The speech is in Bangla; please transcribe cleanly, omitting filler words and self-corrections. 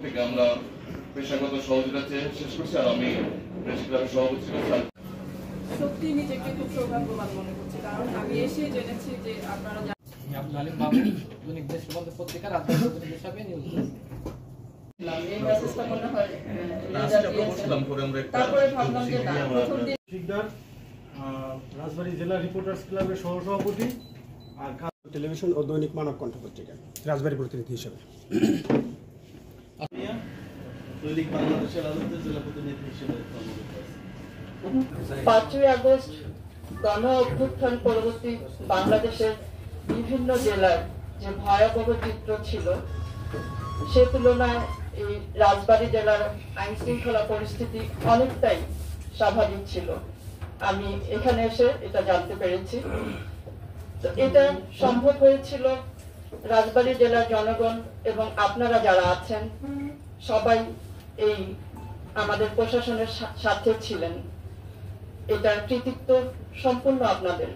থেকে আমরা পেশাগত সহযোগিতা শেষ করছি। আর আমি প্রেস ক্লাবের সভাপতি সত্যি নিজেকে খুব সৌভাগ্যবান মনে করছি, কারণ আমি এসে জেনেছি যে আপনারা আব্দুল আলিম বাবু দৈনিক দেশবন্ধু পত্রিকা রাজনীতি হিসাবে নিয়োজিত। এই মেসেজটা মনে হয় তারপরে ভাবলাম যে না, প্রথম দিন রাজবাড়ী জেলা রিপোর্টার্স ক্লাবের সহসভাপতি আর টেলিভিশন ও দৈনিক মানব কণ্ঠ পত্রিকা রাজবাড়ী প্রতিনিধি হিসেবে। দৈনিক বাংলাদেশের রাজনীতির জেলা প্রতিনিধি হিসেবে 5ই আগস্ট গণ অভ্যুত্থান পরবর্তী বাংলাদেশের বিভিন্ন জেলার যে ভয়াবহ চিত্র ছিল, সে তুলনায় এই রাজবাড়ী জেলার আইন শৃঙ্খলা পরিস্থিতি অনেকটাই স্বাভাবিক ছিল। আমি এখানে এসে এটা জানতে পেরেছি। তো এটা সম্ভব হয়েছিল রাজবাড়ী জেলার জনগণ এবং আপনারা যারা আছেন সবাই এই আমাদের প্রশাসনের সাথে ছিলেন। এটার কৃতিত্ব সম্পূর্ণ আপনাদের।